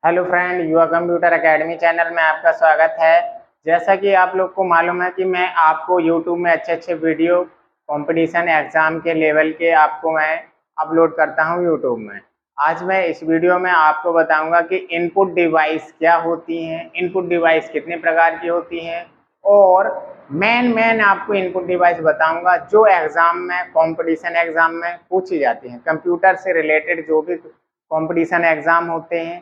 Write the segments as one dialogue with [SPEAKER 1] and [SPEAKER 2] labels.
[SPEAKER 1] Hello friend, युवा computer academy channel में आपका स्वागत है। जैसा कि आप लोग को मालूम है कि मैं आपको यूट्यूब में अच्छे वीडियो कंपटीशन एग्ज़ाम के लेवल के आपको मैं अपलोड करता हूं यूट्यूब में। आज मैं इस वीडियो में आपको बताऊंगा कि इनपुट डिवाइस क्या होती हैं, इनपुट डिवाइस कितने प्रकार की होती हैं और मेन आपको इनपुट डिवाइस बताऊंगा जो एग्ज़ाम में कंपटीशन एग्ज़ाम में पूछी जाती हैं। कंप्यूटर से रिलेटेड जो भी कंपटीशन एग्ज़ाम होते हैं,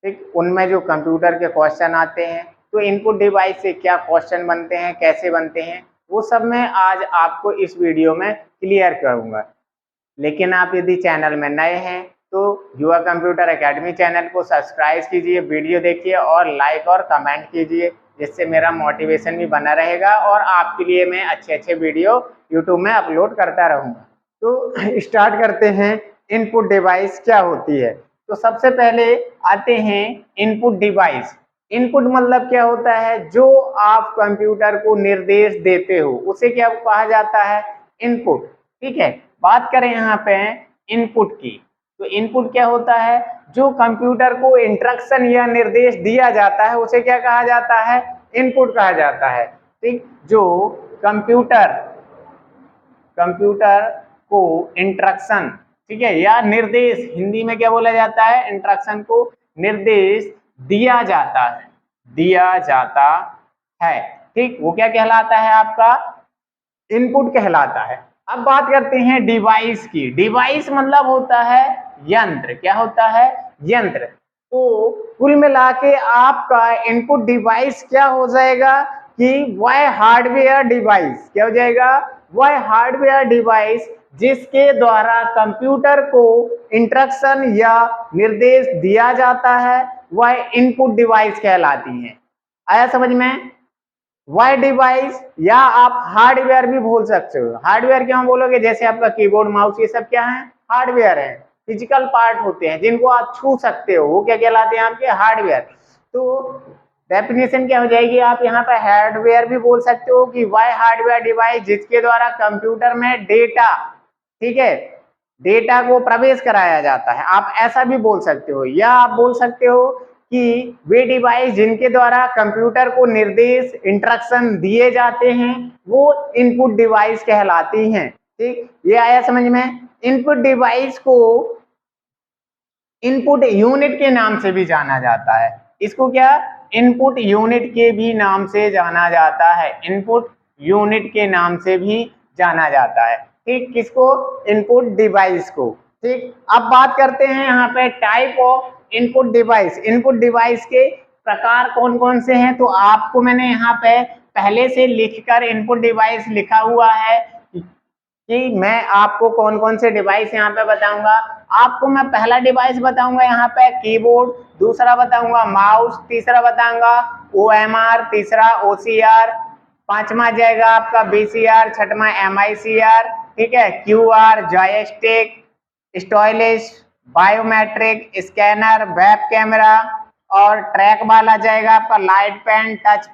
[SPEAKER 1] ठीक, उनमें जो कंप्यूटर के क्वेश्चन आते हैं तो इनपुट डिवाइस से क्या क्वेश्चन बनते हैं, कैसे बनते हैं, वो सब मैं आज आपको इस वीडियो में क्लियर करूंगा। लेकिन आप यदि चैनल में नए हैं तो युवा कंप्यूटर एकेडमी चैनल को सब्सक्राइब कीजिए, वीडियो देखिए और लाइक और कमेंट कीजिए, जिससे मेरा मोटिवेशन भी बना रहेगा और आपके लिए मैं अच्छे वीडियो यूट्यूब में अपलोड करता रहूँगा। तो स्टार्ट करते हैं, इनपुट डिवाइस क्या होती है। तो सबसे पहले आते हैं इनपुट डिवाइस। इनपुट मतलब क्या होता है, जो आप कंप्यूटर को निर्देश देते हो उसे क्या कहा जाता है, इनपुट। ठीक है, बात करें यहाँ पे इनपुट की, तो इनपुट क्या होता है, जो कंप्यूटर को इंस्ट्रक्शन या निर्देश दिया जाता है उसे क्या कहा जाता है, इनपुट कहा जाता है। ठीक, जो कंप्यूटर कंप्यूटर को इंस्ट्रक्शन, ठीक है, या निर्देश, हिंदी में क्या बोला जाता है, इंस्ट्रक्शन को निर्देश दिया जाता है, दिया जाता है। ठीक, वो क्या कहलाता है, आपका इनपुट कहलाता है। अब बात करते हैं डिवाइस की। डिवाइस मतलब होता है यंत्र। क्या होता है, यंत्र। तो कुल मिला के आपका इनपुट डिवाइस क्या हो जाएगा कि वह हार्डवेयर डिवाइस, क्या हो जाएगा, वह हार्डवेयर डिवाइस जिसके द्वारा कंप्यूटर को इंस्ट्रक्शन या निर्देश दिया जाता है, वह इनपुट डिवाइस कहलाती है। आया समझ में। वह डिवाइस, या आप हार्डवेयर भी बोल सकते हो। हार्डवेयर क्यों बोलोगे, जैसे आपका कीबोर्ड माउस ये सब क्या है, हार्डवेयर है, फिजिकल पार्ट होते हैं जिनको आप छू सकते हो, वो क्या कहलाते हैं, आपके हार्डवेयर। तो डेफिनेशन क्या हो जाएगी, आप यहाँ पर हार्डवेयर भी बोल सकते हो कि वह हार्डवेयर डिवाइस जिसके द्वारा कंप्यूटर में डेटा, ठीक है, डेटा को प्रवेश कराया जाता है, आप ऐसा भी बोल सकते हो। या आप बोल सकते हो कि वे डिवाइस जिनके द्वारा कंप्यूटर को निर्देश, इंस्ट्रक्शन दिए जाते हैं, वो इनपुट डिवाइस कहलाती हैं। ठीक, ये आया समझ में। इनपुट डिवाइस को इनपुट यूनिट के नाम से भी जाना जाता है। इसको क्या, इनपुट यूनिट के भी नाम से जाना जाता है, इनपुट यूनिट के नाम से भी जाना जाता है। ठीक, किसको, इनपुट डिवाइस को। ठीक, अब बात करते हैं यहाँ पे type of input device. Input device के प्रकार कौन कौन से हैं, तो आपको मैंने यहाँ पे पहले से लिखकर इनपुट डिवाइस लिखा हुआ है कि मैं आपको कौन कौन से डिवाइस यहाँ पे बताऊंगा। आपको मैं पहला डिवाइस बताऊंगा यहाँ पे कीबोर्ड, दूसरा बताऊंगा माउस, तीसरा बताऊंगा OMR, तीसरा OCR, पांचवा जाएगा आपका VCR, छठवां MICR, ठीक है, QR, joystick, stylish, biometric, scanner, web camera, और ट्रैक वाला जाएगा आपका लाइट पेन, टच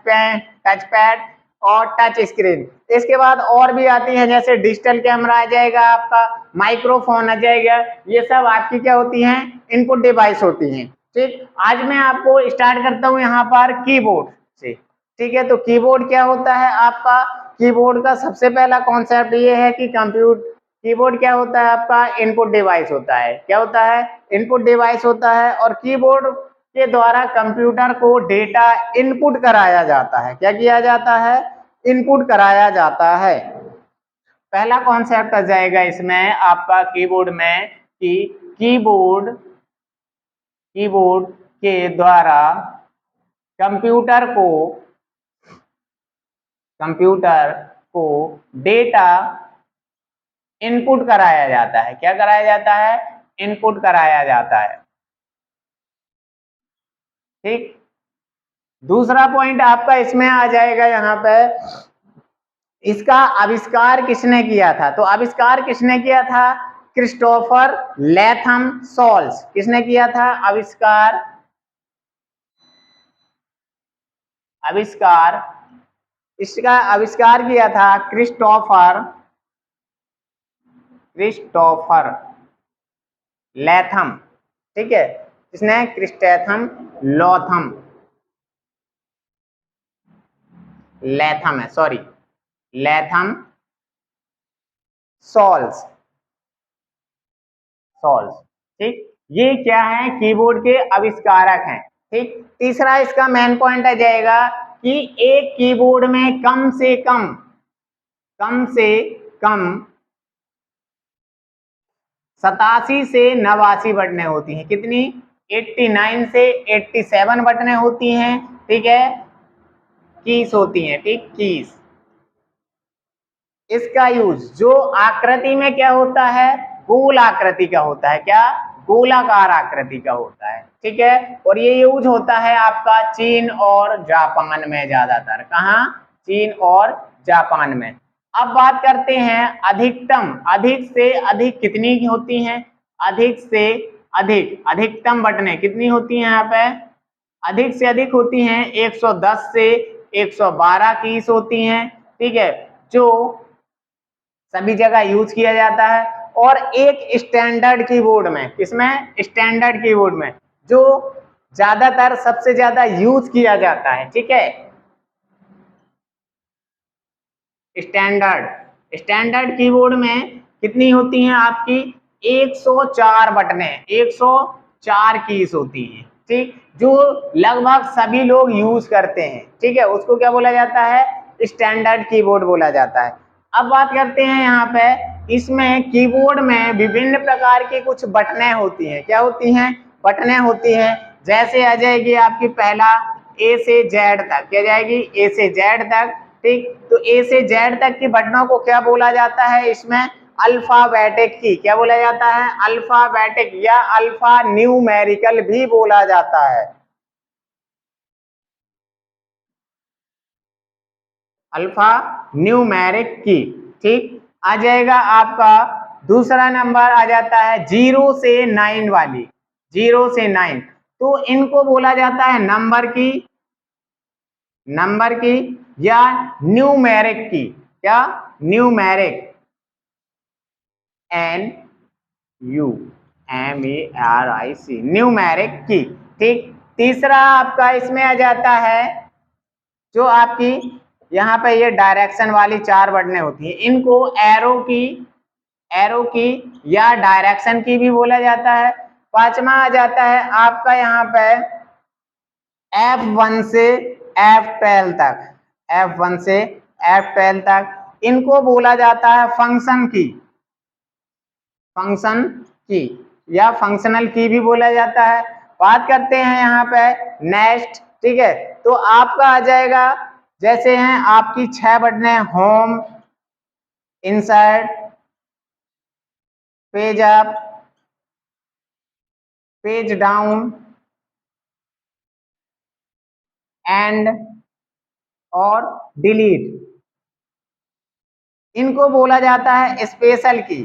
[SPEAKER 1] पैड और टच स्क्रीन। इसके बाद और भी आती हैं, जैसे डिजिटल कैमरा आ जाएगा आपका, माइक्रोफोन आ जाएगा। ये सब आपकी क्या होती हैं, इनपुट डिवाइस होती हैं। ठीक, आज मैं आपको स्टार्ट करता हूं यहाँ पर कीबोर्ड से। ठीक है, तो कीबोर्ड क्या होता है आपका, कीबोर्ड का सबसे पहला कॉन्सेप्ट ये है कि कीबोर्ड क्या होता है आपका, इनपुट डिवाइस होता है। क्या होता है, इनपुट डिवाइस होता है, और कीबोर्ड के द्वारा कंप्यूटर को डेटा इनपुट कराया जाता है। क्या किया जाता है, इनपुट कराया जाता है। पहला कॉन्सेप्ट आ जाएगा इसमें आपका कीबोर्ड में कि कीबोर्ड कीबोर्ड के द्वारा कंप्यूटर को कंप्यूटर को डेटा इनपुट कराया जाता है। क्या कराया जाता है, इनपुट कराया जाता है। ठीक, दूसरा पॉइंट आपका इसमें आ जाएगा यहाँ पे, इसका आविष्कार किसने किया था, तो आविष्कार किसने किया था, क्रिस्टोफर लैथम सोल्स। किसने किया था आविष्कार, आविष्कार इसका आविष्कार किया था क्रिस्टोफर लैथम। ठीक है, जिसने क्रिस्टेथम लॉथम लेथम है, सॉरी लेथम सॉल्स सॉल्स। ठीक, ये क्या है, कीबोर्ड के आविष्कारक हैं। ठीक, तीसरा इसका मेन पॉइंट आ जाएगा कि एक कीबोर्ड में कम से कम 87 से 89 बटनें होती हैं। कितनी? 89 से 87 बटनें होती हैं। ठीक है, कीज होती हैं। ठीक, कीज। इसका यूज जो आकृति में क्या होता है, गोल आकृति का होता है। क्या? गोलाकार आकृति का होता है। ठीक है, और ये यूज होता है आपका चीन और जापान में ज्यादातर। कहाँ? चीन और जापान में। अब बात करते हैं अधिकतम, अधिक से अधिक कितनी होती हैं? अधिक से अधिक, अधिकतम बटनें कितनी होती हैं यहाँ पे? अधिक से अधिक होती हैं 110 से 112 कीज होती हैं। ठीक है, जो सभी जगह यूज किया जाता है। और एक स्टैंडर्ड कीबोर्ड में, किसमें? स्टैंडर्ड कीबोर्ड में, जो ज्यादातर सबसे ज्यादा यूज किया जाता है। ठीक है, स्टैंडर्ड कीबोर्ड में कितनी होती हैं आपकी? 104 बटनें, 104 कीज होती हैं। ठीक, जो लगभग सभी लोग यूज करते हैं। ठीक है, उसको क्या बोला जाता है? स्टैंडर्ड कीबोर्ड बोला जाता है। अब बात करते हैं यहाँ पे, इसमें कीबोर्ड में विभिन्न प्रकार की कुछ बटनें होती हैं। क्या होती हैं? बटनें होती हैं। जैसे आ जाएगी आपकी पहला ए से जेड तक, क्या जाएगी? ए से जेड तक। ठीक, तो ए से जेड तक की बटनों को क्या बोला जाता है? इसमें अल्फाबेटिक की, क्या बोला जाता है? अल्फाबेटिक या अल्फा न्यूमेरिकल भी बोला जाता है। अल्फा न्यूमेरिक की। ठीक, आ जाएगा आपका दूसरा नंबर आ जाता है 0 से 9 वाली, 0 से 9, तो इनको बोला जाता है नंबर की या न्यूमेरिक की। क्या? न्यूमेरिक, NUMERIC, न्यूमेरिक की। ठीक, तीसरा आपका इसमें आ जाता है जो आपकी यहाँ पे ये डायरेक्शन वाली 4 बटनें होती हैं, इनको एरो की या डायरेक्शन की भी बोला जाता है। पांचवा आ जाता है आपका यहाँ पे F1 से F12 तक, F1 से F12 तक, इनको बोला जाता है फंक्शन की या फंक्शनल की भी बोला जाता है। बात करते हैं यहाँ पे नेक्स्ट। ठीक है, तो आपका आ जाएगा, जैसे हैं आपकी 6 बटनें, home, insert, page up, page down, end और डिलीट, इनको बोला जाता है स्पेशल की।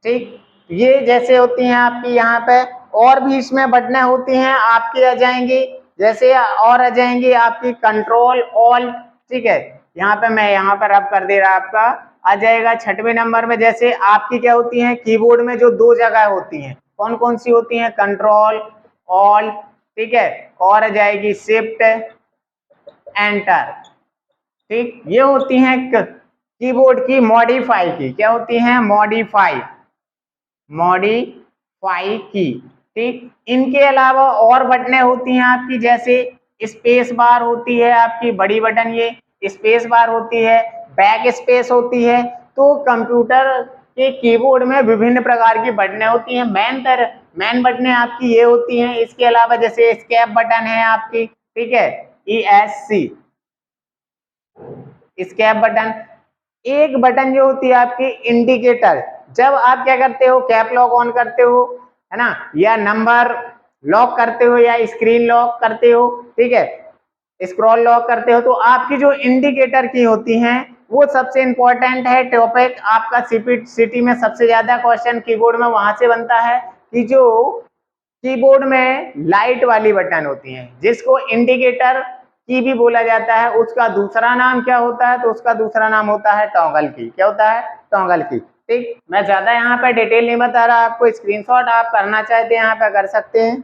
[SPEAKER 1] ठीक, ये जैसे होती हैं आपकी यहाँ पे, और भी इसमें बटनें होती हैं आपकी आ जाएंगी, जैसे और आ जाएंगी आपकी कंट्रोल ऑल्ट। ठीक है, यहाँ पे मैं यहाँ पर रब कर दे रहा, आपका आ जाएगा 6वें नंबर में। जैसे आपकी क्या होती है कीबोर्ड में, जो 2 जगह होती हैं, कौन कौन सी होती हैं? Control alt. ठीक है, और आ जाएगी शिफ्ट एंटर। ठीक, ये होती हैं कीबोर्ड की मॉडिफाई की। क्या होती हैं? मॉडिफाई की। ठीक, इनके अलावा और बटनें होती हैं आपकी, जैसे स्पेस बार होती है आपकी, बड़ी बटन ये स्पेस बार होती है, बैक स्पेस होती है। तो कंप्यूटर के कीबोर्ड में विभिन्न प्रकार की बटनें होती हैं। मेन बटनें आपकी ये होती हैं। इसके अलावा जैसे एस्केप बटन है आपकी, ठीक है, ESC एस्केप बटन। एक बटन जो होती है आपकी इंडिकेटर, जब आप क्या करते हो, कैप लॉक ऑन करते हो, है ना, या नंबर लॉक करते हो या स्क्रीन लॉक करते हो, ठीक है, स्क्रॉल लॉक करते हो, तो आपकी जो इंडिकेटर की होती हैं वो सबसे इंपॉर्टेंट है टॉपिक आपका। सिटी में सबसे ज्यादा क्वेश्चन कीबोर्ड में वहां से बनता है कि जो कीबोर्ड में लाइट वाली बटन होती हैं, जिसको इंडिकेटर की भी बोला जाता है, उसका दूसरा नाम क्या होता है? तो उसका दूसरा नाम होता है टॉगल की। क्या होता है? टॉगल की। ठीक, मैं ज्यादा यहाँ पे डिटेल नहीं बता रहा आपको, स्क्रीनशॉट आप करना चाहते हैं यहाँ पे कर सकते हैं।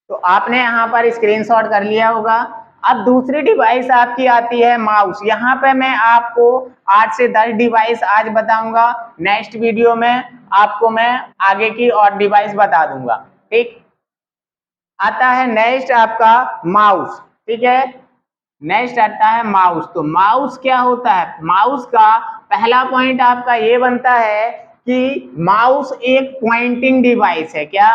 [SPEAKER 1] तो आपने यहाँ पर स्क्रीनशॉट कर लिया होगा। अब दूसरी डिवाइस आपकी आती है माउस। यहाँ पे मैं आपको 8 से 10 डिवाइस आज बताऊंगा, नेक्स्ट वीडियो में आपको मैं आगे की और डिवाइस बता दूंगा। ठीक, आता है नेक्स्ट आपका माउस। ठीक है, नेक्स्ट आता है माउस। तो माउस क्या होता है? माउस का पहला पॉइंट आपका ये बनता है कि माउस एक पॉइंटिंग डिवाइस है। क्या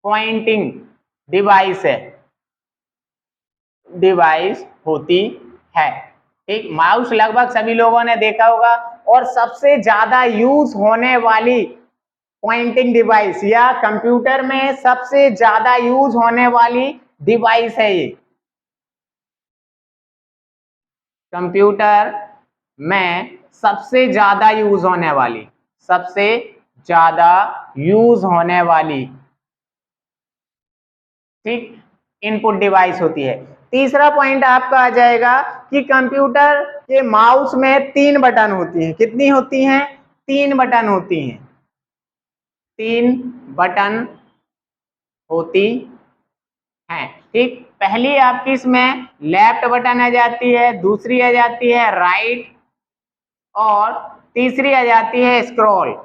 [SPEAKER 1] पॉइंटिंग डिवाइस है, डिवाइस होती है। ठीक, माउस लगभग सभी लोगों ने देखा होगा और सबसे ज्यादा यूज होने वाली पॉइंटिंग डिवाइस या कंप्यूटर में सबसे ज्यादा यूज होने वाली डिवाइस है ये। कंप्यूटर में सबसे ज्यादा यूज होने वाली, सबसे ज्यादा यूज होने वाली, ठीक, इनपुट डिवाइस होती है। तीसरा पॉइंट आपका आ जाएगा कि कंप्यूटर के माउस में 3 बटन होती हैं। कितनी होती हैं? 3 बटन होती हैं। 3 बटन होती हैं। ठीक, पहली आपकी इसमें लेफ्ट बटन आ जाती है, दूसरी आ जाती है राइट और तीसरी आ जाती है स्क्रॉल,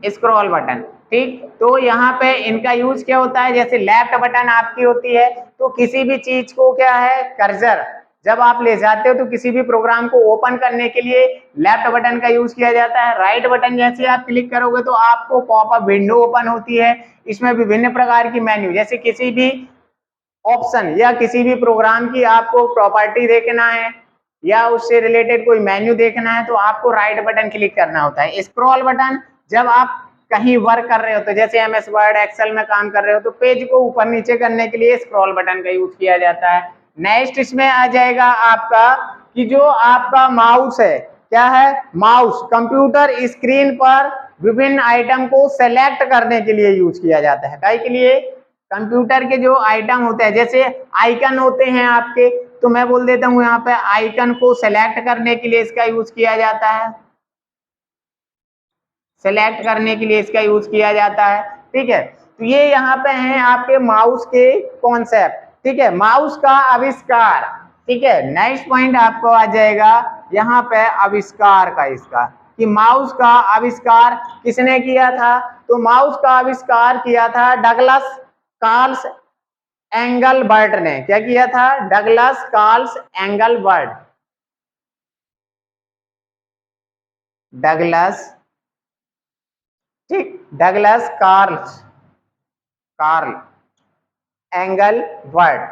[SPEAKER 1] स्क्रॉल बटन। ठीक, तो यहाँ पे इनका यूज क्या होता है? जैसे लेफ्ट बटन आपकी होती है तो किसी भी चीज को क्या है, कर्सर जब आप ले जाते हो तो किसी भी प्रोग्राम को ओपन करने के लिए लेफ्ट बटन का यूज किया जाता है। राइट बटन जैसे आप क्लिक करोगे तो आपको पॉपअप विंडो ओपन होती है, इसमें विभिन्न प्रकार की मेन्यू, जैसे किसी भी ऑप्शन या किसी भी प्रोग्राम की आपको प्रॉपर्टी देखना है या उससे रिलेटेड कोई मेन्यू देखना है तो आपको राइट बटन क्लिक करना होता है। स्क्रॉल बटन जब आप कहीं वर्क कर रहे हो तो जैसे एमएस वर्ड एक्सेल में काम कर रहे हो तो पेज को ऊपर नीचे करने के लिए स्क्रॉल बटन का यूज किया जाता है। नेक्स्ट इसमें आ जाएगा आपका कि जो आपका माउस है, क्या है? माउस कंप्यूटर स्क्रीन पर विभिन्न आइटम को सेलेक्ट करने के लिए यूज किया जाता है। काहे के लिए? कंप्यूटर के जो आइटम होते हैं, जैसे आइकन होते हैं आपके, तो मैं बोल देता हूं यहाँ पे आइकन को सेलेक्ट करने के लिए इसका यूज किया जाता है, सेलेक्ट करने के लिए इसका यूज किया जाता है। ठीक है, तो ये यहाँ पे हैं आपके माउस के कॉन्सेप्ट। ठीक है, माउस का आविष्कार। ठीक है, नेक्स्ट पॉइंट आपको आ जाएगा यहाँ पे आविष्कार का, इसका कि माउस का आविष्कार किसने किया था? तो माउस का आविष्कार किया था डगलस कार्ल्स एंगलबर्ट ने। क्या किया था? डगलस कार्ल्स एंगलबर्ट, डगलस, ठीक, डगलस कार्ल एंगलबर्ट,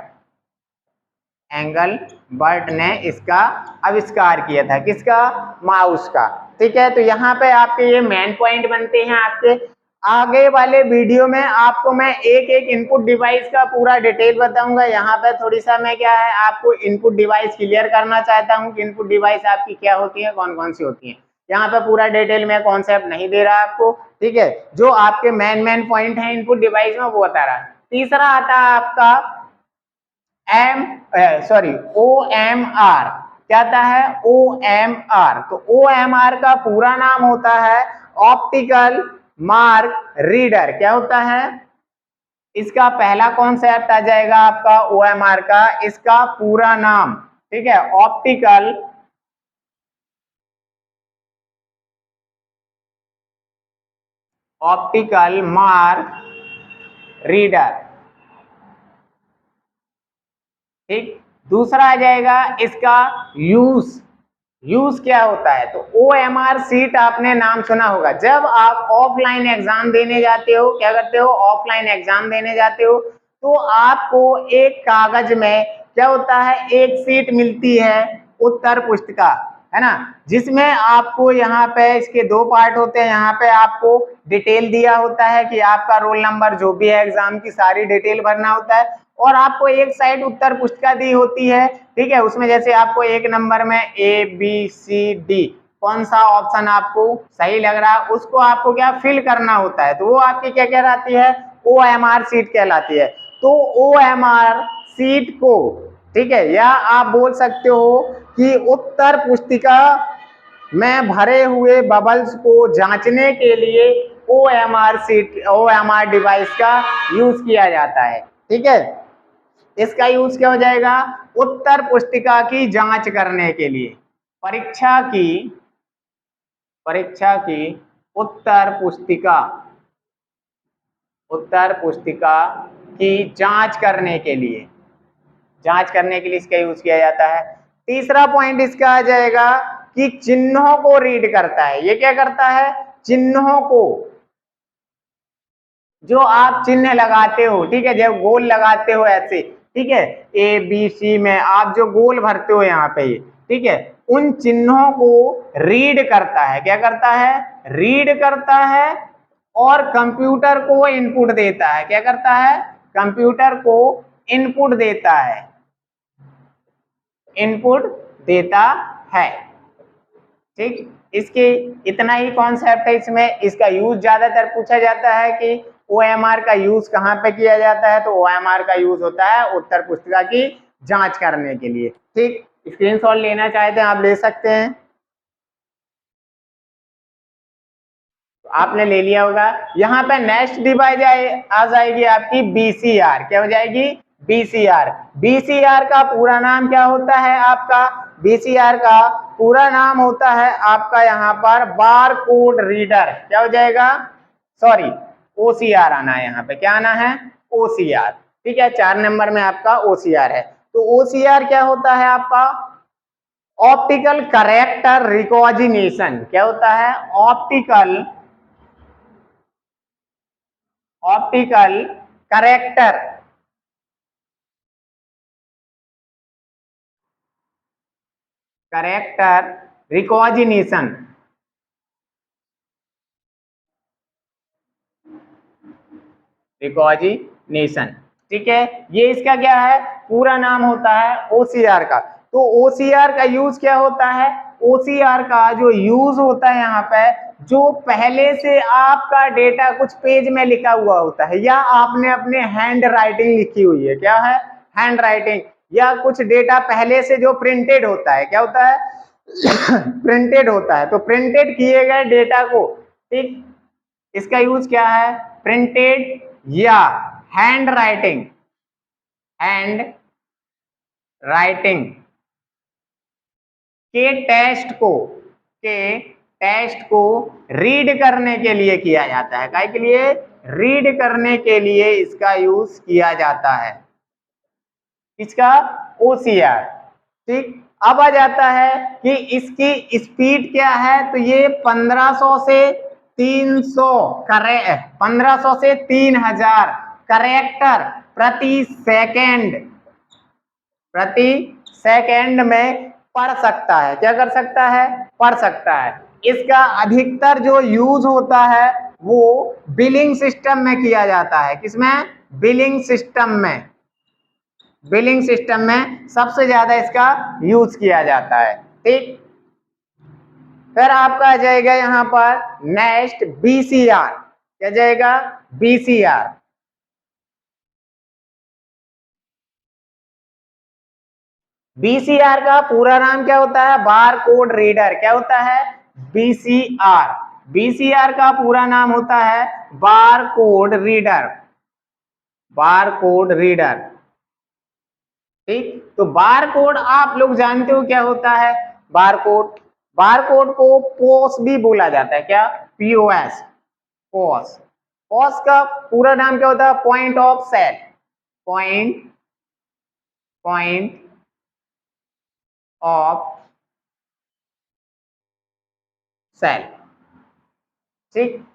[SPEAKER 1] एंगलबर्ट ने इसका आविष्कार किया था। किसका? माउस का। ठीक है, तो यहाँ पे आपके ये मेन पॉइंट बनते हैं। आपके आगे वाले वीडियो में आपको मैं एक एक इनपुट डिवाइस का पूरा डिटेल बताऊंगा। यहाँ पे थोड़ी सा मैं क्या है आपको इनपुट डिवाइस क्लियर करना चाहता हूँ कि इनपुट डिवाइस आपकी क्या होती है, कौन कौन सी होती है। यहाँ पे पूरा डिटेल में कॉन्सेप्ट नहीं दे रहा आपको। ठीक है, जो आपके मेन पॉइंट है इनपुट डिवाइस में वो बता रहा है। तीसरा आता है आपका OMR। क्या आता है? OMR। तो OMR का पूरा नाम होता है ऑप्टिकल मार्क रीडर। क्या होता है? इसका पहला कॉन्सेप्ट आ जाएगा आपका OMR का, इसका पूरा नाम। ठीक है, ऑप्टिकल मार्क रीडर। ठीक, दूसरा आ जाएगा इसका यूज क्या होता है? तो OMR सीट आपने नाम सुना होगा। जब आप ऑफलाइन एग्जाम देने जाते हो, क्या करते हो? ऑफलाइन एग्जाम देने जाते हो तो आपको एक कागज में क्या होता है, एक सीट मिलती है उत्तर पुस्तिका, है ना, जिसमें आपको यहाँ पे इसके 2 पार्ट होते हैं। यहाँ पे आपको डिटेल दिया होता है कि आपका रोल नंबर जो भी है, एग्जाम की सारी डिटेल भरना होता है और आपको एक साइड उत्तर पुस्तिका दी होती है। ठीक है, उसमें जैसे आपको 1 नंबर में ABCD कौन सा ऑप्शन आपको सही लग रहा है उसको आपको क्या फिल करना होता है, तो वो आपकी क्या कहलाती है? OMR सीट कहलाती है। तो OMR सीट को, ठीक है, या आप बोल सकते हो कि उत्तर पुस्तिका में भरे हुए बबल्स को जांचने के लिए OMR डिवाइस का यूज किया जाता है। ठीक है, इसका यूज क्या हो जाएगा? उत्तर पुस्तिका की जांच करने के लिए, परीक्षा की उत्तर पुस्तिका की जांच करने के लिए इसका यूज किया जाता है। तीसरा पॉइंट इसका आ जाएगा कि चिन्हों को रीड करता है। ये क्या करता है? चिन्हों को, जो आप चिन्ह लगाते हो, ठीक है, जब गोल लगाते हो ऐसे, ठीक है, ABC में आप जो गोल भरते हो यहाँ पे, ठीक है, उन चिन्हों को रीड करता है। क्या करता है? रीड करता है और कंप्यूटर को इनपुट देता है। क्या करता है? कंप्यूटर को इनपुट देता है, ठीक। इसके इतना ही कॉन्सेप्ट है इसमें। इसका यूज ज्यादातर पूछा जाता है कि OMR का यूज कहाँ पे किया जाता है, तो OMR का यूज होता है उत्तर पुस्तिका की जांच करने के लिए। ठीक, स्क्रीनशॉट लेना चाहते हैं आप ले सकते हैं, तो आपने ले लिया होगा। यहाँ पे नेक्स्ट डिवाइस आ जाएगी आपकी BCR। क्या हो जाएगी? BCR का पूरा नाम क्या होता है आपका? BCR का पूरा नाम होता है आपका यहाँ पर बार कोड रीडर। क्या हो जाएगा? सॉरी, OCR आना है यहाँ पे। क्या आना है? OCR। ठीक है, 4 नंबर में आपका OCR है। तो OCR क्या होता है आपका? Optical character recognition. क्या होता है? Optical character recognition. ठीक है, ये इसका क्या है? पूरा नाम होता है OCR का। तो OCR का यूज क्या होता है? OCR का जो यूज होता है यहाँ पे, जो पहले से आपका डेटा कुछ पेज में लिखा हुआ होता है, या आपने अपने हैंड राइटिंग लिखी हुई है, क्या है? हैंड राइटिंग, या कुछ डेटा पहले से जो प्रिंटेड होता है, क्या होता है? प्रिंटेड होता है। तो प्रिंटेड किए गए डेटा को, ठीक, इसका यूज क्या है? प्रिंटेड या हैंड राइटिंग के टेस्ट को रीड करने के लिए किया जाता है। काय के लिए? रीड करने के लिए इसका यूज किया जाता है, इसका OCR। ठीक, अब आ जाता है कि इसकी स्पीड क्या है, तो ये 1500 से 3000 करेक्टर प्रति सेकेंड में पढ़ सकता है। क्या कर सकता है? पढ़ सकता है। इसका अधिकतर जो यूज होता है वो बिलिंग सिस्टम में किया जाता है। किसमें? बिलिंग सिस्टम में सबसे ज्यादा इसका यूज किया जाता है। ठीक, फिर आपका आ जाएगा यहाँ पर नेक्स्ट BCR। क्या जाएगा? BCR। BCR का पूरा नाम क्या होता है? Bar code reader. क्या होता है? BCR का पूरा नाम होता है बार कोड रीडर। ठीक, तो बार कोड आप लोग जानते हो क्या होता है? बार कोड को पोस भी बोला जाता है। क्या? पोस का पूरा नाम क्या होता है? Point of sale. ठीक,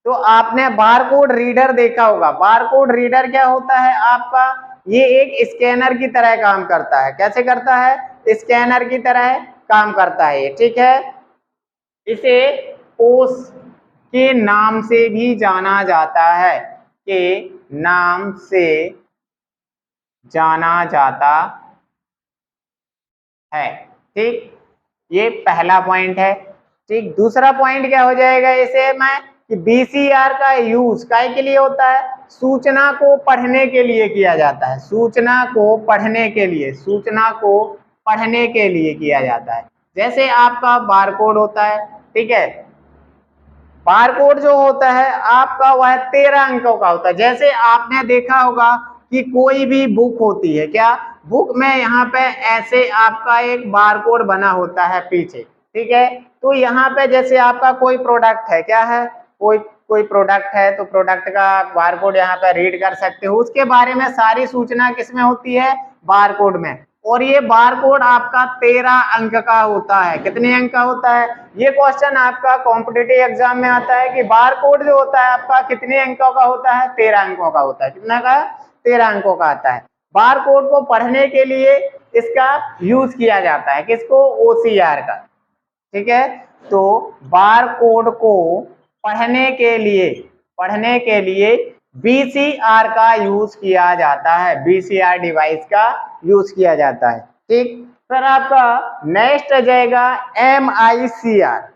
[SPEAKER 1] तो आपने बारकोड रीडर देखा होगा। बारकोड रीडर क्या होता है आपका? ये एक स्कैनर की तरह काम करता है। कैसे करता है? स्कैनर की तरह काम करता है। ठीक है, इसे पोस के नाम से भी जाना जाता है, ठीक, ये पहला पॉइंट है। ठीक, दूसरा पॉइंट क्या हो जाएगा इसे में कि BCR का यूज काय के लिए होता है? सूचना को पढ़ने के लिए किया जाता है, सूचना को पढ़ने के लिए, सूचना को पढ़ने के लिए किया जाता है। जैसे आपका बारकोड होता है, ठीक है, बारकोड जो होता है आपका वह 13 अंकों का होता है। जैसे आपने देखा होगा कि कोई भी बुक होती है, क्या बुक में यहाँ पे ऐसे आपका एक बारकोड बना होता है पीछे, ठीक है। तो यहाँ पे जैसे आपका कोई प्रोडक्ट है, क्या है, कोई कोई प्रोडक्ट है, तो प्रोडक्ट का बारकोड यहाँ पे रीड कर सकते हो। उसके बारे में सारी सूचना किसमें होती है, बारकोड में। और ये बारकोड आपका 13 अंक का होता है। कितने अंक का होता है, ये क्वेश्चन आपका कॉम्पिटिटिव एग्जाम में आता है कि बारकोड जो होता है आपका कितने अंकों का होता है, 13 अंकों का होता है। कितना का, 13 अंकों का आता है। बारकोड को पढ़ने के लिए इसका यूज किया जाता है, किसको, ओसीआर का, ठीक है। तो बारकोड को पढ़ने के लिए बीसीआर का यूज किया जाता है, बीसीआर डिवाइस का यूज किया जाता है, ठीक। फिर आपका नेक्स्ट आ जाएगा एमआईसीआर।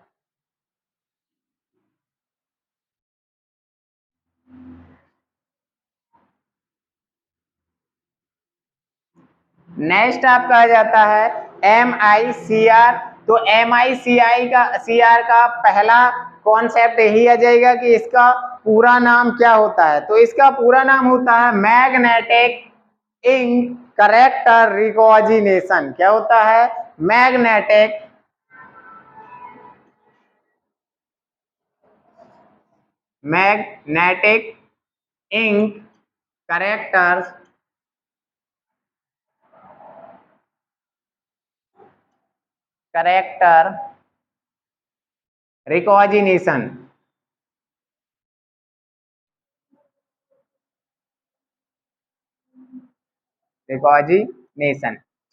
[SPEAKER 1] नेक्स्ट आपका आ जाता है एमआईसीआर। तो एमआईसीआर का पहला कॉन्सेप्ट यही आ जाएगा कि इसका पूरा नाम क्या होता है। तो इसका पूरा नाम होता है मैग्नेटिक इंक कैरेक्टर रिकॉग्निशन। क्या होता है, मैग्नेटिक इंक कैरेक्टर रिकॉग्निशन।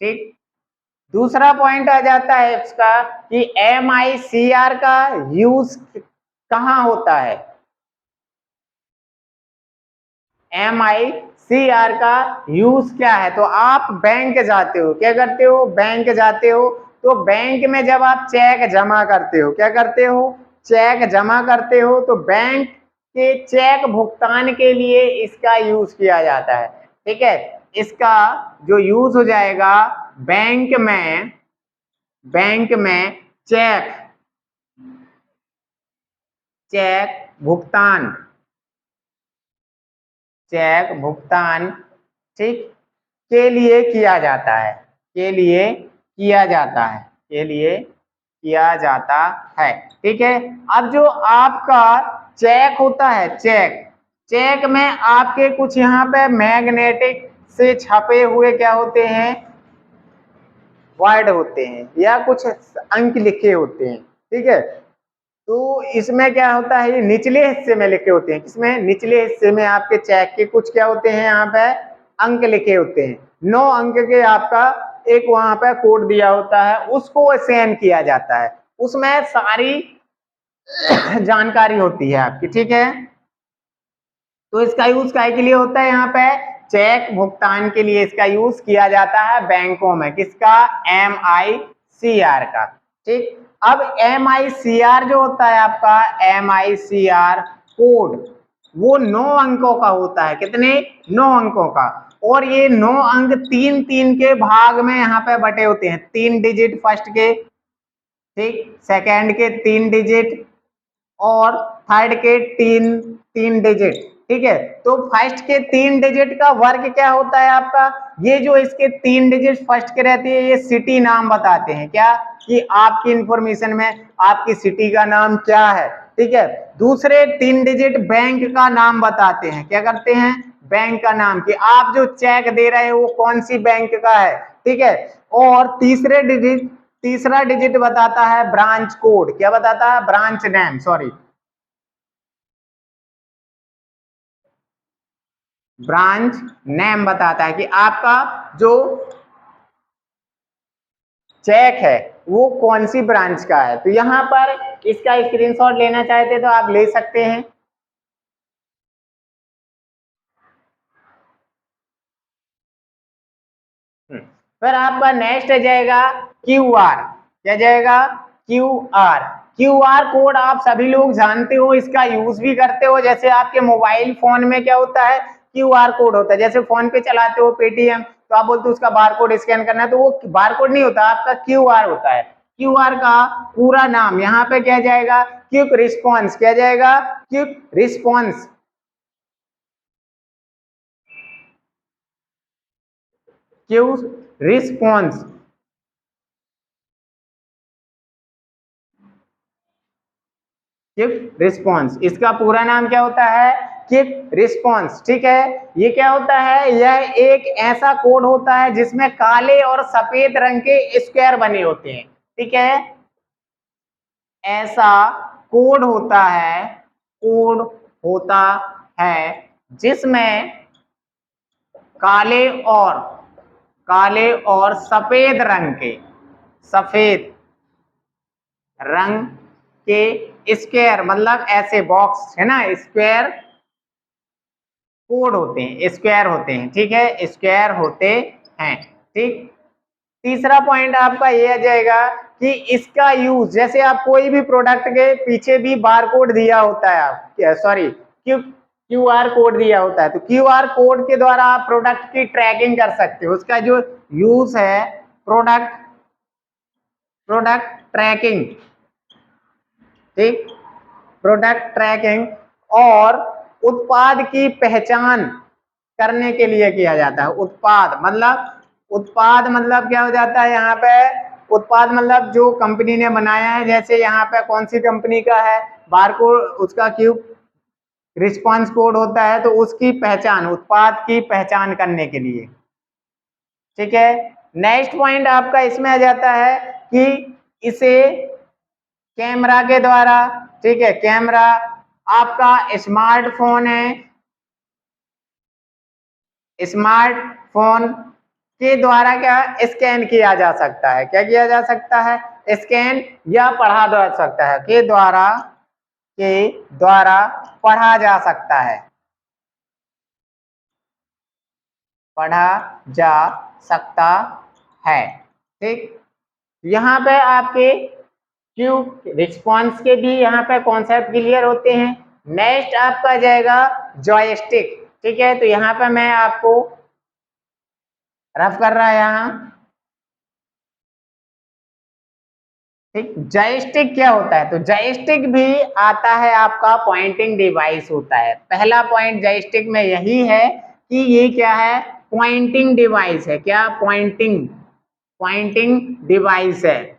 [SPEAKER 1] ठीक। दूसरा पॉइंट आ जाता है इसका कि एमआईसीआर का यूज कहाँ होता है। एमआईसीआर का यूज क्या है, तो आप बैंक जाते हो, क्या करते हो, बैंक जाते हो। तो बैंक में जब आप चेक जमा करते हो, क्या करते हो, चेक जमा करते हो, तो बैंक के चेक भुगतान के लिए इसका यूज किया जाता है, ठीक है। इसका जो यूज हो जाएगा बैंक में चेक भुगतान, ठीक, के लिए किया जाता है, ठीक है। अब जो आपका चेक होता है, चेक में आपके कुछ यहाँ पे मैग्नेटिक से छपे हुए क्या होते हैं, वर्ड होते हैं या कुछ अंक लिखे होते हैं, ठीक है। तो इसमें क्या होता है, ये निचले हिस्से में लिखे होते हैं, किसमें, निचले हिस्से में आपके चेक के कुछ क्या होते हैं, यहाँ पे अंक लिखे होते हैं। 9 अंक के आपका एक वहां पे कोड दिया होता है, उसको सेंड किया जाता है, उसमें सारी जानकारी होती है आपकी, ठीक है। तो इसका यूज काय के लिए होता है, यहाँ पे चेक भुगतान के लिए इसका यूज किया जाता है बैंकों में, किसका, एमआईसीआर का, ठीक। अब एमआईसीआर जो होता है आपका, एमआईसीआर कोड, वो 9 अंकों का होता है। कितने, 9 अंकों का। और ये 9 अंक 3-3 के भाग में यहाँ पे बटे होते हैं, 3 डिजिट फर्स्ट के, ठीक, सेकंड के 3 डिजिट और थर्ड के 3 डिजिट, ठीक है। तो फर्स्ट के 3 डिजिट का वर्क क्या होता है आपका, ये जो इसके 3 डिजिट फर्स्ट के रहती है, ये सिटी नाम बताते हैं, क्या, कि आपकी इंफॉर्मेशन में आपकी सिटी का नाम क्या है, ठीक है। दूसरे 3 डिजिट बैंक का नाम बताते हैं, क्या करते हैं, बैंक का नाम, कि आप जो चेक दे रहे हो वो कौन सी बैंक का है, ठीक है। और तीसरा डिजिट बताता है ब्रांच कोड, क्या बताता है, branch name, sorry, branch name बताता है कि आपका जो चेक है वो कौन सी ब्रांच का है। तो यहां पर इसका स्क्रीनशॉट लेना चाहते तो आप ले सकते हैं। फिर आपका नेक्स्ट आ जाएगा क्यू आर, क्या जाएगा, क्यू आर। QR कोड आप सभी लोग जानते हो, इसका यूज भी करते हो। जैसे आपके मोबाइल फोन में क्या होता है, QR कोड होता है। जैसे फोन पे चलाते हो पेटीएम, तो आप बोलते हो उसका बार कोड स्कैन करना है, तो वो बार कोड नहीं होता, आपका QR होता है। QR का पूरा नाम यहाँ पे क्या जाएगा, क्विक रिस्पॉन्स। क्या जाएगा, quick response. Quick response. Quick response, इसका पूरा नाम क्या होता है, क्विक रिस्पॉन्स। ठीक है, ये क्या होता है, यह एक ऐसा कोड होता है जिसमें काले और सफेद रंग के स्क्वायर बने होते हैं। ठीक है, ऐसा कोड होता है, कोड होता है जिसमें काले और काले और सफेद रंग के, सफेद रंग के स्क्वायर, मतलब ऐसे बॉक्स है ना, स्क्वायर कोड होते हैं, स्क्वायर होते हैं। ठीक है, स्क्वायर होते हैं। ठीक, तीसरा पॉइंट आपका ये आ जाएगा कि इसका यूज, जैसे आप कोई भी प्रोडक्ट के पीछे भी बार कोड दिया होता है, आप सॉरी QR कोड दिया होता है, तो QR कोड के द्वारा आप प्रोडक्ट की ट्रैकिंग कर सकते हो। उसका जो यूज है, प्रोडक्ट प्रोडक्ट ट्रैकिंग। ठीक, प्रोडक्ट ट्रैकिंग और उत्पाद की पहचान करने के लिए किया जाता है। उत्पाद मतलब क्या हो जाता है यहाँ पे, उत्पाद मतलब जो कंपनी ने बनाया है। जैसे यहाँ पे कौन सी कंपनी का है, बारकोड, उसका क्विक रिस्पांस कोड होता है, तो उसकी पहचान, उत्पाद की पहचान करने के लिए। ठीक है, नेक्स्ट पॉइंट आपका इसमें आ जाता है कि इसे कैमरा के द्वारा, ठीक है, कैमरा, आपका स्मार्टफोन है, स्मार्टफोन के द्वारा क्या स्कैन किया जा सकता है। क्या किया जा सकता है, स्कैन या पढ़ा जा सकता है, के द्वारा पढ़ा जा सकता है, पढ़ा जा सकता है। ठीक, यहाँ पे आपके क्विक रिस्पॉन्स के भी यहाँ पे कॉन्सेप्ट क्लियर होते हैं। नेक्स्ट आपका जाएगा जॉयस्टिक। ठीक है, तो यहाँ पे मैं आपको रफ कर रहा है यहाँ। ठीक, जॉयस्टिक क्या होता है, तो जॉयस्टिक भी आता है आपका पॉइंटिंग डिवाइस होता है। पहला पॉइंट जॉयस्टिक में यही है कि ये क्या है, पॉइंटिंग डिवाइस है। क्या, पॉइंटिंग पॉइंटिंग डिवाइस है,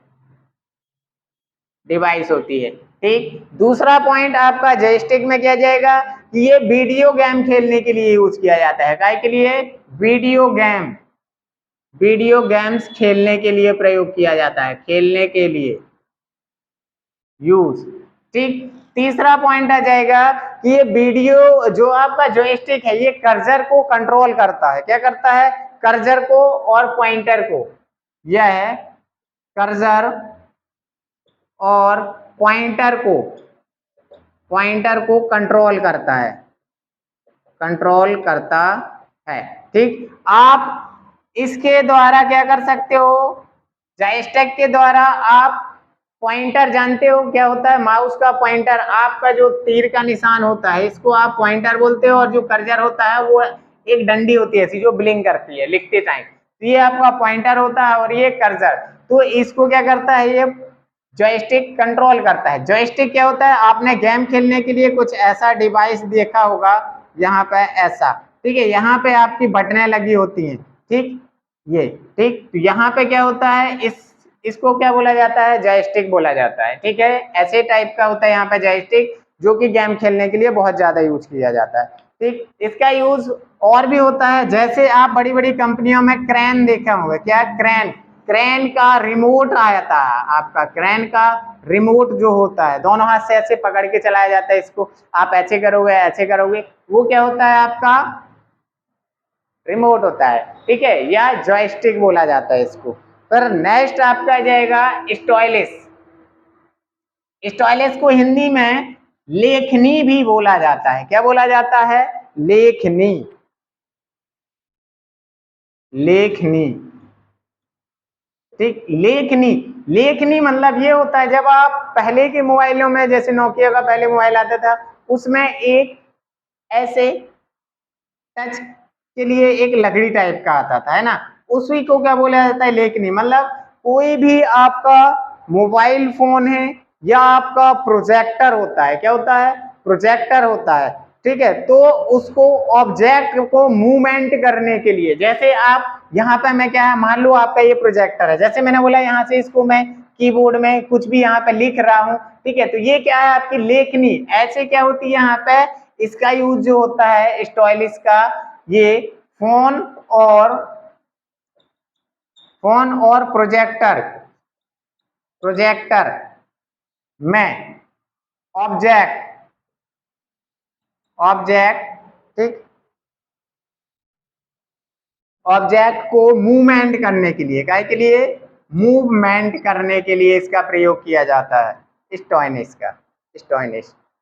[SPEAKER 1] डिवाइस होती है। ठीक, दूसरा पॉइंट आपका जॉयस्टिक में क्या जाएगा कि ये वीडियो गेम खेलने के लिए यूज किया जाता है। काय के लिए, वीडियो गेम्स खेलने के लिए प्रयोग किया जाता है, खेलने के लिए यूज। ठीक, तीसरा पॉइंट आ जाएगा कि ये वीडियो, जो आपका जॉयस्टिक है, ये कर्सर को कंट्रोल करता है। क्या करता है, कर्सर को और पॉइंटर को। यह है कर्सर और पॉइंटर को कंट्रोल करता है, कंट्रोल करता है। ठीक, आप इसके द्वारा क्या कर सकते हो, जॉयस्टिक के द्वारा आप पॉइंटर जानते हो क्या होता है, माउस का पॉइंटर, आपका जो तीर का निशान होता है, इसको आप पॉइंटर बोलते हो। और जो कर्सर होता है वो एक डंडी होती है ऐसी, जो ब्लिंक करती है लिखते टाइम, तो ये आपका पॉइंटर होता है और ये कर्सर। तो इसको क्या करता है, ये जॉयस्टिक कंट्रोल करता है। जॉयस्टिक क्या होता है, आपने गेम खेलने के लिए कुछ ऐसा डिवाइस देखा होगा, यहाँ पे ऐसा। ठीक है, यहाँ पे आपकी बटनें लगी होती हैं। ठीक, ये, ठीक, तो यहाँ पे क्या होता है, इसको क्या बोला जाता है, जॉयस्टिक बोला जाता है। ठीक है, ऐसे टाइप का होता है यहाँ पे जॉयस्टिक, जो कि गेम खेलने के लिए बहुत ज्यादा यूज किया जाता है। ठीक, इसका यूज और भी होता है। जैसे आप बड़ी बड़ी कंपनियों में क्रेन देखा होगा, क्या, क्रेन, क्रेन का रिमोट आया था आपका, क्रेन का रिमोट जो होता है, दोनों हाथ से ऐसे पकड़ के चलाया जाता है। इसको आप ऐसे करोगे, ऐसे करोगे, वो क्या होता है, आपका रिमोट होता है। ठीक है, या जॉयस्टिक बोला जाता है इसको। फिर नेक्स्ट आपका जाएगा स्टाइलिस। स्टाइलिस को हिंदी में लेखनी भी बोला जाता है। क्या बोला जाता है, लेखनी, लेखनी। ठीक। लेखनी, लेखनी मतलब ये होता है जब आप पहले के मोबाइलों में, जैसे नोकिया का पहले मोबाइल आता था, उसमें एक ऐसे टच के लिए एक लकड़ी टाइप का आता था, है ना, उसी को क्या बोला जाता है, लेखनी। मतलब कोई भी आपका मोबाइल फोन है या आपका प्रोजेक्टर होता है, क्या होता है, प्रोजेक्टर होता है, ठीक है, तो उसको ऑब्जेक्ट को मूवमेंट करने के लिए, जैसे आप यहाँ पे मैं क्या है, मान लो आपका ये प्रोजेक्टर है, जैसे मैंने बोला यहाँ से इसको मैं कीबोर्ड में कुछ भी यहाँ पे लिख रहा हूँ, ठीक है, तो ये क्या है आपकी लेखनी। ऐसे क्या होती है यहाँ पे, इसका यूज जो होता है स्टाइलिश का, ये फोन और प्रोजेक्टर में ऑब्जेक्ट ठीक, ऑब्जेक्ट को मूवमेंट करने के लिए, काय के लिए, मूवमेंट करने के लिए इसका प्रयोग किया जाता है स्टॉइनिश,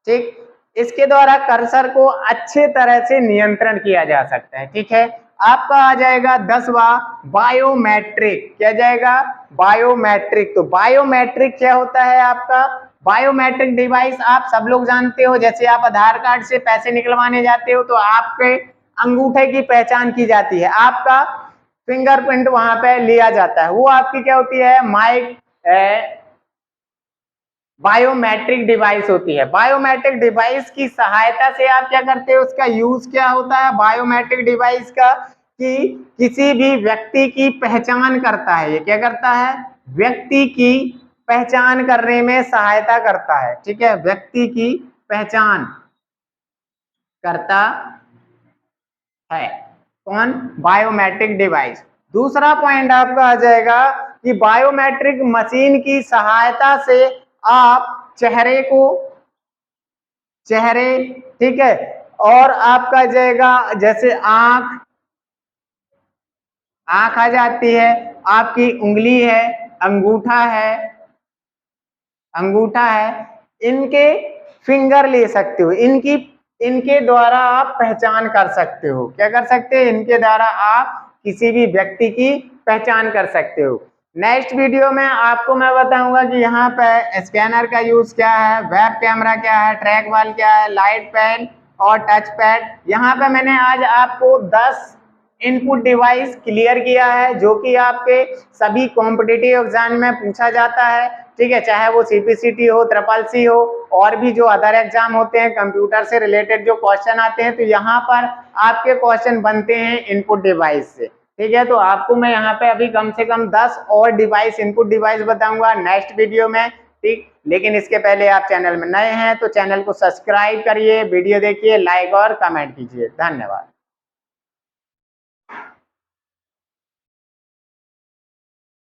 [SPEAKER 1] ठीक। इसके द्वारा कर्सर को अच्छे तरह से नियंत्रण किया जा सकता है, ठीक है। आपका आ जाएगा 10वां बायोमेट्रिक, क्या जाएगा, बायोमेट्रिक। तो बायोमेट्रिक क्या होता है आपका, बायोमेट्रिक डिवाइस आप सब लोग जानते हो, जैसे आप आधार कार्ड से पैसे निकलवाने जाते हो तो आपके अंगूठे की पहचान की जाती है, आपका फिंगरप्रिंट वहां पे लिया जाता है, वो आपकी क्या होती है, बायोमेट्रिक डिवाइस होती है। बायोमेट्रिक डिवाइस की सहायता से आप क्या करते हो, उसका यूज क्या होता है बायोमेट्रिक डिवाइस का, कि किसी भी व्यक्ति की पहचान करता है, ये क्या करता है, व्यक्ति की पहचान करने में सहायता करता है, ठीक है, व्यक्ति की पहचान करता है कौन, बायोमेट्रिक डिवाइस। दूसरा पॉइंट आपका आ जाएगा कि बायोमेट्रिक मशीन की सहायता से आप चेहरे ठीक है, और आपका जाएगा जैसे आंख आ जाती है, आपकी उंगली है, अंगूठा है, इनके फिंगर ले सकते हो, इनके द्वारा आप पहचान कर सकते हो, क्या कर सकते हैं, इनके द्वारा आप किसी भी व्यक्ति की पहचान कर सकते हो। नेक्स्ट वीडियो में आपको मैं बताऊंगा कि यहाँ पे स्कैनर का यूज क्या है, वेब कैमरा क्या है, ट्रैक बॉल क्या है, लाइट पैड और टच पैड। यहाँ पे मैंने आज आपको 10 इनपुट डिवाइस क्लियर किया है जो कि आपके सभी कॉम्पिटिटिव एग्जाम में पूछा जाता है, ठीक है, चाहे वो सीपीसीटी हो, ट्रिपल सी हो, और भी जो अदर एग्जाम होते हैं कंप्यूटर से रिलेटेड जो क्वेश्चन आते हैं, तो यहाँ पर आपके क्वेश्चन बनते हैं इनपुट डिवाइस से, ठीक है। तो आपको मैं यहाँ पे अभी कम से कम 10 और डिवाइस, इनपुट डिवाइस बताऊंगा नेक्स्ट वीडियो में, ठीक। लेकिन इसके पहले आप चैनल में नए हैं तो चैनल को सब्सक्राइब करिए, वीडियो देखिए, लाइक और कमेंट कीजिए। धन्यवाद।